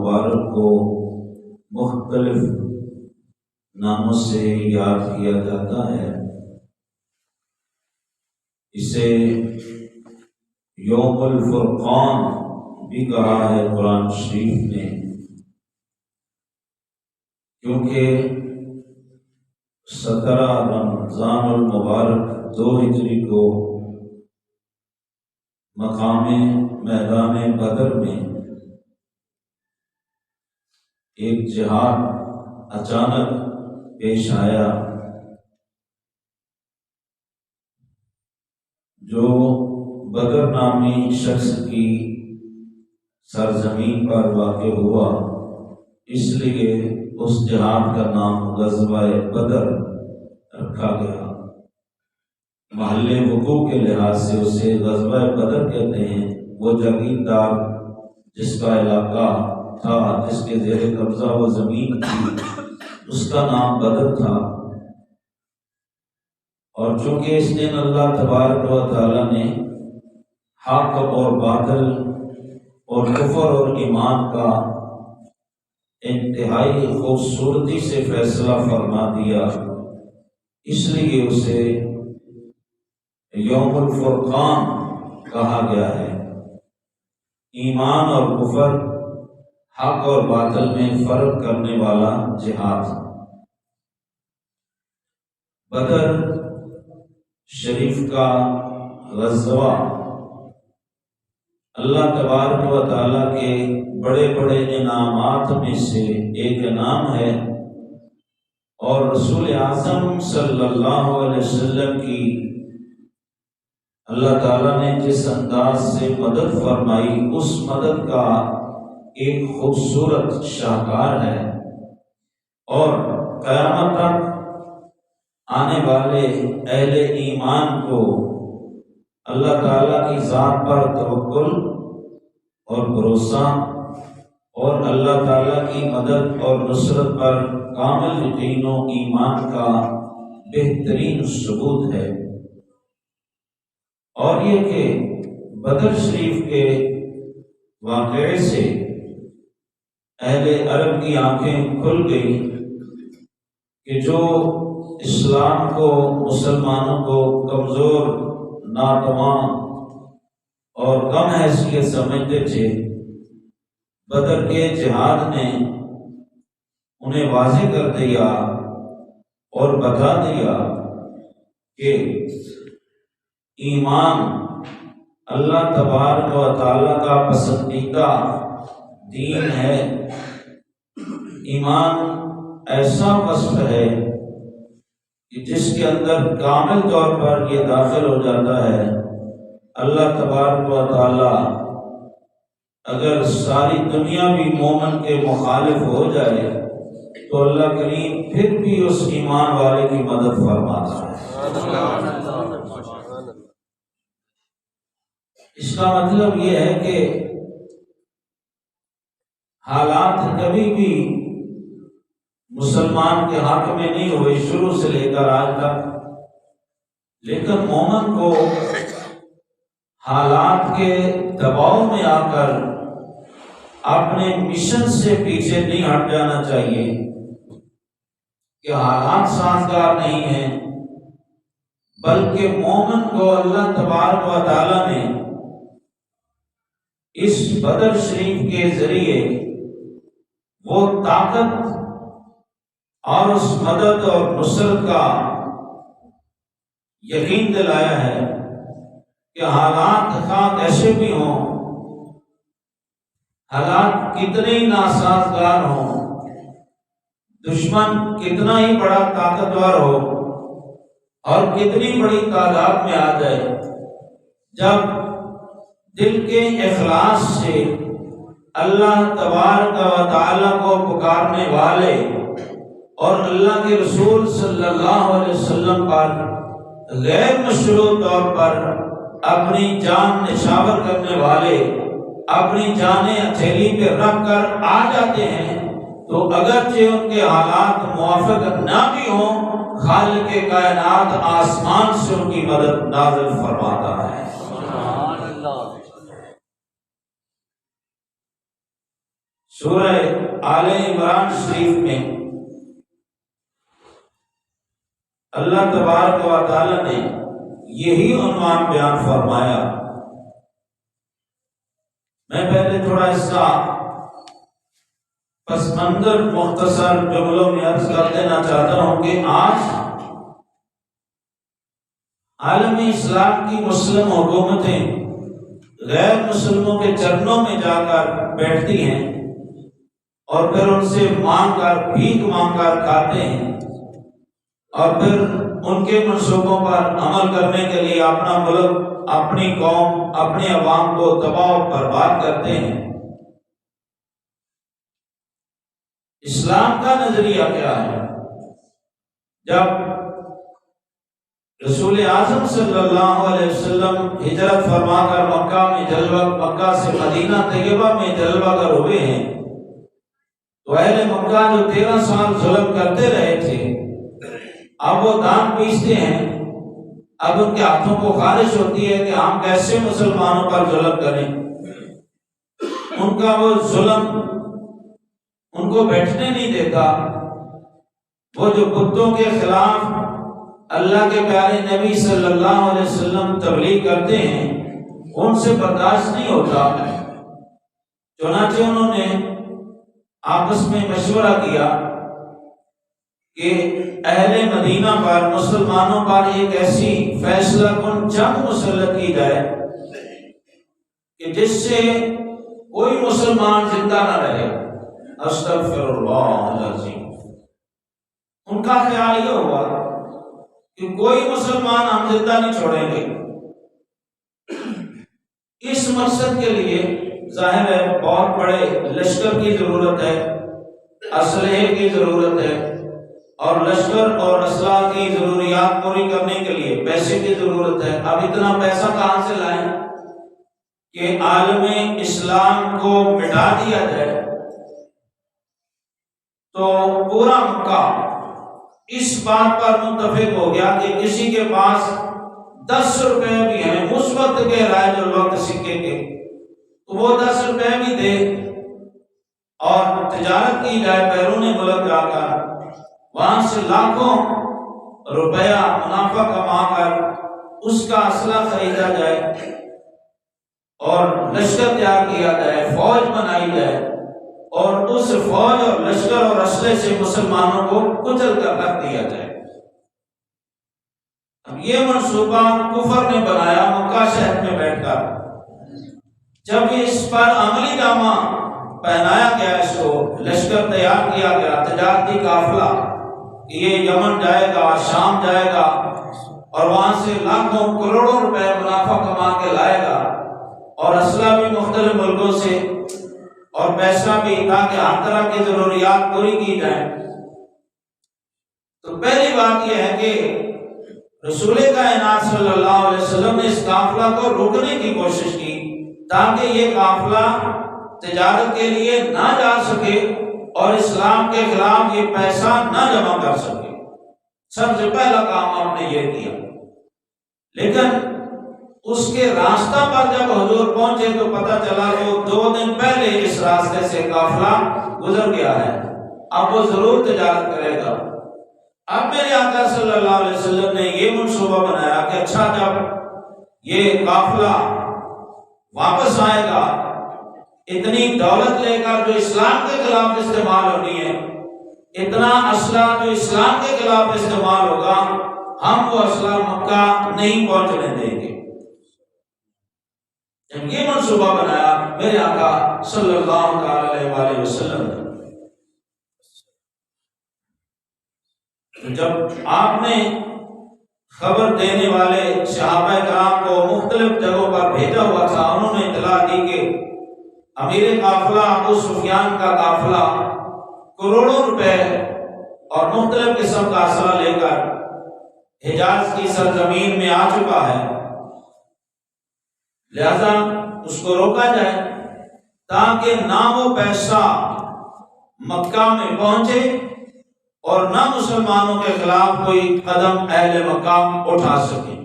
مبارک کو مختلف ناموں سے یاد کیا جاتا ہے۔ اسے یوم الفرقان بھی کہا ہے قرآن شریف نے، کیونکہ 17 رمضان المبارک 2 ہجری کو مقام میدان بدر میں ایک جہاد اچانک پیش آیا جو بدر نامی شخص کی سرزمین پر واقع ہوا، اس لیے اس جہاد کا نام غزوہ بدر رکھا گیا۔ محل وقوع کے لحاظ سے اسے غزوہ بدر کہتے ہیں۔ وہ جاگیردار جس کا علاقہ تھا، جس کے زیر قبضہ وہ زمین تھی، اس کا نام بدر تھا۔ اور چونکہ اس دن اللہ تبارک و تعالی نے حق اور باطل اور کفر اور ایمان کا انتہائی خوبصورتی سے فیصلہ فرما دیا، اس لیے اسے یوم الفرقان کہا گیا ہے۔ ایمان اور کفر، حق اور باطل میں فرق کرنے والا جہاد۔ بدر شریف کا غزوہ اللہ تبارک و تعالیٰ کے بڑے بڑے انعامات میں سے ایک انعام ہے، اور رسول اعظم صلی اللہ علیہ وسلم کی اللہ تعالیٰ نے جس انداز سے مدد فرمائی، اس مدد کا ایک خوبصورت شاہکار ہے، اور قیامت تک آنے والے اہل ایمان کو اللہ تعالیٰ کی ذات پر توکل اور بھروسہ اور اللہ تعالیٰ کی مدد اور نصرت پر کامل یقین و ایمان کا بہترین ثبوت ہے۔ اور یہ کہ بدر شریف کے واقعے سے اہل عرب کی آنکھیں کھل گئی کہ جو اسلام کو، مسلمانوں کو کمزور، ناتواں اور کم حیثیت سمجھتے تھے، بدر کے جہاد نے انہیں واضح کر دیا اور بتا دیا کہ ایمان اللہ تبارک و تعالیٰ کا پسندیدہ دین ہے۔ ایمان ایسا وصف ہے کہ جس کے اندر کامل طور پر یہ داخل ہو جاتا ہے، اللہ تبارک و تعالیٰ اگر ساری دنیا بھی مومن کے مخالف ہو جائے تو اللہ کریم پھر بھی اس ایمان والے کی مدد فرماتا ہے۔ اس کا مطلب یہ ہے کہ حالات کبھی بھی مسلمان کے حق میں نہیں ہوئے شروع سے لے کر آج تک، لیکن مومن کو حالات کے دباؤ میں آ کر اپنے مشن سے پیچھے نہیں ہٹ جانا چاہیے کہ حالات سازگار نہیں ہیں، بلکہ مومن کو اللہ تبارک و تعالیٰ نے اس بدر شریف کے ذریعے وہ طاقت اور اس مدد اور نصرت کا یقین دلایا ہے کہ حالات خواہ کیسے بھی ہوں، حالات کتنے ہی ناسازگار ہوں، دشمن کتنا ہی بڑا طاقتور ہو اور کتنی بڑی تعداد میں آ جائے، جب دل کے اخلاص سے اللہ تبارک و تعالیٰ کو پکارنے والے اور اللہ کے رسول صلی اللہ علیہ وسلم پر غیر مشروع طور پر اپنی جان نشاور کرنے والے اپنی جانیں ہتھیلی پہ رکھ کر آ جاتے ہیں، تو اگرچہ ان کے حالات موافق نہ بھی ہوں، خالق کائنات آسمان سے ان کی مدد نازل فرماتا ہے۔ سورہ آل عمران شریف میں اللہ تبارک و تعالی نے یہی عنوان بیان فرمایا۔ میں پہلے تھوڑا اس کا پس منظر مختصر جملوں میں عرض کر دینا چاہتا ہوں کہ آج عالم اسلام کی مسلم حکومتیں غیر مسلموں کے چرنوں میں جا کر بیٹھتی ہیں اور پھر ان سے مانگ کر بھیک مانگ کر کھاتے ہیں اور پھر ان کے منصوبوں پر عمل کرنے کے لیے اپنا ملک، اپنی قوم، اپنے عوام کو تباہ و برباد کرتے ہیں۔ اسلام کا نظریہ کیا ہے؟ جب رسول اعظم صلی اللہ علیہ وسلم ہجرت فرما کر مکہ سے مدینہ طیبہ میں جلوہ گر ہوئے ہیں تو اہل مکہ جو 13 سال ظلم کرتے رہے تھے، اب وہ دان پیستے ہیں۔ اب ان کے ہاتھوں کو خواہش ہوتی ہے کہ ہم کیسے مسلمانوں پر ظلم کریں۔ ان کا وہ ظلم ان کو بیٹھنے نہیں دیتا۔ وہ جو بتوں کے خلاف اللہ کے پیارے نبی صلی اللہ علیہ وسلم تبلیغ کرتے ہیں، ان سے برداشت نہیں ہوتا۔ چنانچہ انہوں نے آپس میں مشورہ کیا کہ اہل مدینہ پر، مسلمانوں پر ایک ایسی فیصلہ کن جنگ مسلط کی جائے کہ جس سے کوئی مسلمان زندہ نہ رہے۔ استغفر اللہ العظیم۔ ان کا خیال یہ ہوا کہ کوئی مسلمان ہم زندہ نہیں چھوڑیں گے۔ اس مقصد کے لیے ظاہر ہے بہت بڑے لشکر کی ضرورت ہے، اسلحے کی ضرورت ہے، اور لشکر اور اسلحہ کی ضروریات پوری کرنے کے لیے پیسے کی ضرورت ہے۔ اب اتنا پیسہ کہاں سے لائیں کہ عالم اسلام کو مٹا دیا جائے؟ تو پورا مکہ اس بات پر متفق ہو گیا کہ کسی کے پاس 10 روپے بھی ہیں اس وقت کے رائج الوقت سکے کے، تو وہ 10 روپے بھی دے اور تجارت کی جائے بیرون ملک جا کر، وہاں سے لاکھوں روپیہ منافع کما کر اس کا اسلحہ خریدا جائے اور لشکر تیار کیا جائے، فوج بنائی جائے اور اس فوج اور لشکر اور اسلحے سے مسلمانوں کو کچل کر رکھ دیا جائے۔ اب یہ منصوبہ کفر نے بنایا مکہ شہر میں بیٹھ کر۔ جب اس پر عملی جامہ پہنایا گیا، اس کو لشکر تیار کیا گیا، تجارتی قافلہ، یہ یمن جائے گا، شام جائے گا اور وہاں سے لاکھوں کروڑوں روپے منافع کما کے لائے گا، اور اسلحہ بھی مختلف ملکوں سے اور پیسہ بھی، تاکہ ہر طرح کی ضروریات پوری کی جائیں۔ تو پہلی بات یہ ہے کہ رسول کائنات صلی اللہ علیہ وسلم نے اس قافلہ کو روکنے کی کوشش کی تاکہ یہ قافلہ تجارت کے لیے نہ جا سکے اور اسلام کے خلاف یہ پیسہ نہ جمع کر سکے۔ سب سے پہلا کام آپ نے یہ کیا۔ لیکن اس کے راستہ پر جب حضور پہنچے تو پتہ چلا کہ وہ 2 دن پہلے اس راستے سے قافلہ گزر گیا ہے، اب وہ ضرور تجارت کرے گا۔ اب میرے آقا صلی اللہ علیہ وسلم نے یہ منصوبہ بنایا کہ اچھا، جب یہ قافلہ واپس آئے گا اتنی دولت لے کر جو اسلام کے خلاف استعمال ہونی ہے، اتنا اسلحہ جو اسلام کے خلاف استعمال ہوگا، ہم وہ اسلحہ مکہ نہیں پہنچنے دیں گے۔ جب یہ منصوبہ بنایا میرے آقا صلی اللہ علیہ وسلم نے، جب آپ نے خبر دینے والے صحابہ کرام کو مختلف جگہوں پر بھیجا ہوا تھا، انہوں نے اطلاع دی کہ امیر قافلہ ابو سفیان کا قافلہ کروڑوں روپے اور مختلف قسم کا اسلحہ لے کر حجاز کی سرزمین میں آ چکا ہے، لہذا اس کو روکا جائے تاکہ نہ وہ پیسہ مکہ میں پہنچے اور نہ مسلمانوں کے خلاف کوئی قدم اہل مکہ اٹھا سکے۔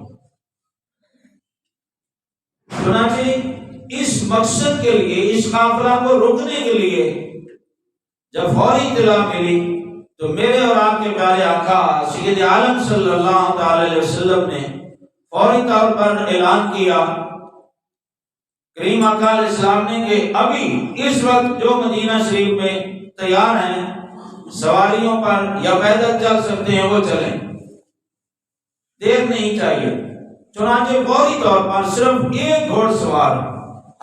چنانچہ اس مقصد کے لیے، اس قافلہ کو روکنے کے لیے جب فوری اطلاع ملی تو میرے اور آپ کے پیارے آقا سید عالم صلی اللہ تعالی علیہ وسلم نے فوری طور پر اعلان کیا کریم آقا علیہ السلام نے کہ ابھی اس وقت جو مدینہ شریف میں تیار ہیں سواریوں پر یا پیدل چل سکتے ہیں وہ چلیں، دیر نہیں چاہیے۔ چنانچہ فوری طور پر صرف ایک گھوڑ سوار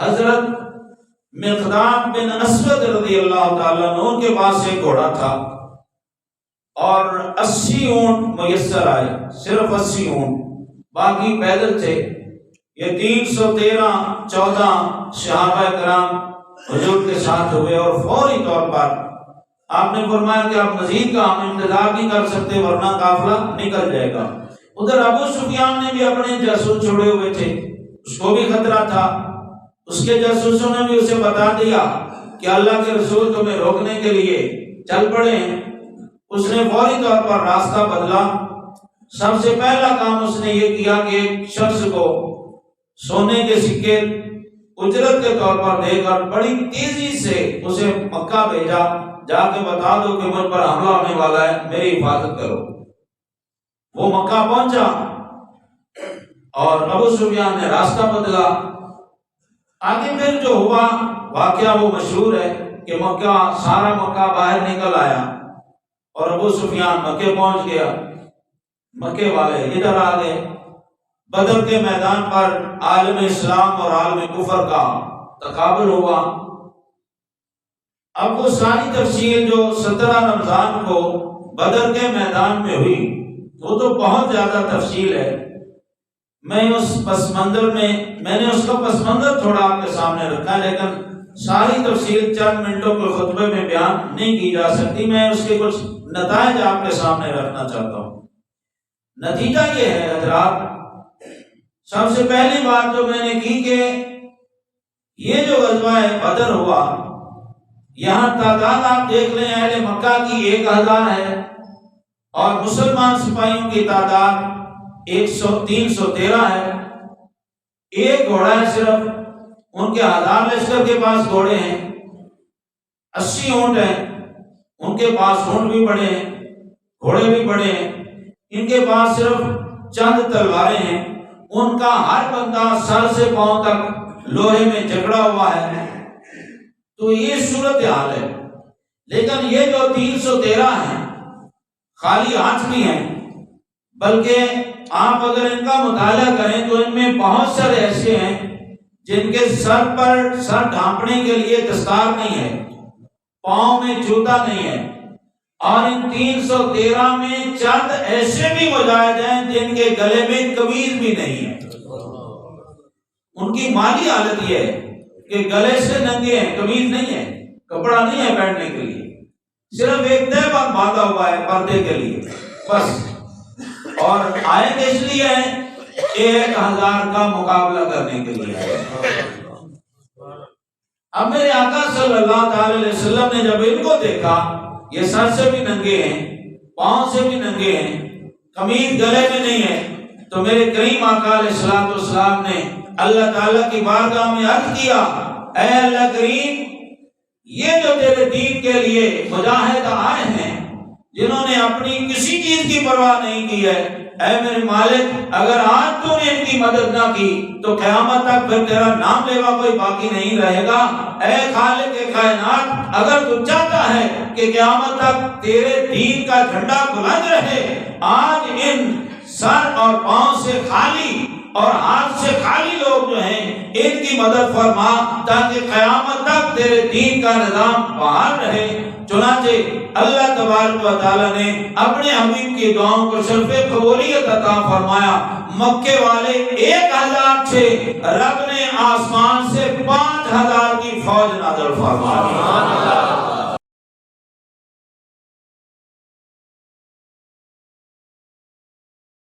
حضرت مقدام بن اسود رضی اللہ تعالیٰ عنہ کے پاس ایک گھوڑا تھا اور 80 اونٹ میسر آئے، صرف 80 اونٹ، باقی پیدل تھے۔ یہ 314 صحابہ کرام حضور کے ساتھ ہوئے اور فوری طور پر آپ نے فرمایا کہ آپ مزید کا ہم انتظار نہیں کر سکتے ورنہ قافلہ نکل جائے گا۔ ادھر ابو سفیان نے بھی اپنے جاسوس چھوڑے ہوئے تھے، اس کو بھی خطرہ تھا، اس کے جاسوسوں نے بھی اسے بتا دیا کہ اللہ کے رسول تمہیں روکنے کے لیے چل پڑے ہیں۔ اس نے فوری طور پر راستہ بدلا۔ سب سے پہلا کام اس نے یہ کیا کہ ایک شخص کو سونے کے سکے اجرت کے طور پر دے کر بڑی تیزی سے اسے مکہ بھیجا، جا کے بتا دو کہ مجھ پر حملہ ہونے والا ہے، میری حفاظت کرو۔ وہ مکہ پہنچا اور ابو سفیان نے راستہ بدلا۔ آگے پھر جو ہوا واقعہ وہ مشہور ہے کہ سارا مکہ باہر نکل آیا اور ابو سفیان مکے پہنچ گیا۔ مکے والے ادھر آ گئے۔ بدر کے میدان پر عالم اسلام اور عالم کفر کا تقابل ہوا۔ اب وہ ساری تفصیل جو 17 رمضان کو بدر کے میدان میں ہوئی وہ تو بہت زیادہ تفصیل ہے۔ میں نے اس کا پس منظر تھوڑا آپ کے سامنے رکھا، لیکن ساری تفصیل چند منٹوں کے خطبے میں بیان نہیں کی جا سکتی۔ میں اس کے کچھ نتائج آپ کے سامنے رکھنا چاہتا ہوں۔ نتیجہ یہ ہے حضرات، سب سے پہلی بات جو میں نے کی کہ یہ جو غزوہ بدر ہوا، یہاں تعداد آپ دیکھ لیں، اہل مکہ کی 1000 ہے اور مسلمان سپاہیوں کی تعداد 313 ہے۔ ایک گھوڑا ہے صرف، ان کے 1000 لشکر کے پاس گھوڑے ہیں، 80 اونٹ ہیں، ان کے پاس اونٹ بھی بڑے ہیں، گھوڑے بھی بڑے ہیں، ان کے پاس صرف چند تلواریں ہیں۔ ان کا ہر بندہ سر سے پاؤں تک لوہے میں جکڑا ہوا ہے۔ تو یہ صورتحال ہے۔ لیکن یہ جو 313 ہیں خالی ہاتھ بھی ہیں، بلکہ آپ اگر ان کا مطالعہ کریں تو ان میں بہت سارے ایسے ہیں جن کے سر پر سر ڈھانپنے کے لیے دستار نہیں ہے، پاؤں میں جوتا نہیں ہے، اور ان 313 میں چند ایسے بھی مجاہد ہیں جن کے گلے میں قمیض بھی نہیں ہے۔ ان کی مالی حالت یہ ہے کہ گلے سے ننگے ہیں، قمیض نہیں ہے، کپڑا نہیں ہے پہننے کے لیے، صرف ایک تہبند باندھا ہوا ہے پردے کے لیے بس، اور آئے گے اس لیے 1000 کا مقابلہ کرنے کے لیے۔ اب میرے آقا صلی اللہ تعالی علیہ وسلم نے جب ان کو دیکھا، یہ سر سے بھی ننگے ہیں، پاؤں سے بھی ننگے ہیں، قمیض گلے میں نہیں ہے، تو میرے کریم آقا علیہ السلام نے اللہ تعالیٰ کی بارگاہ میں عرض کیا، اے اللہ کریم، یہ جو تیرے دین کے لیے مجاہد آئے ہیں، جنہوں نے اپنی کسی چیز کی پرواہ نہیں کی ہے، اے میرے مالک، اگر آج تو نے ان کی مدد نہ کی تو قیامت تک پھر تیرا نام لیوا کوئی باقی نہیں رہے گا۔ اے خالق کائنات، اگر تو چاہتا ہے کہ قیامت تک تیرے دین کا جھنڈا بلند رہے، آج ان سر اور پاؤں سے خالی اور ہاتھ سے خالی لوگ جو ہیں ان کی مدد فرما، تاکہ قیامت تک تیرے دین کا نظام بحال رہے۔ چنانچہ اللہ تبارک و تعالیٰ نے اپنے حبیب کی دعاؤں کو شرف قبولیت عطا فرمایا۔ مکے والے 1000 تھے، رب نے آسمان سے 5000 کی فوج نازل فرمائی۔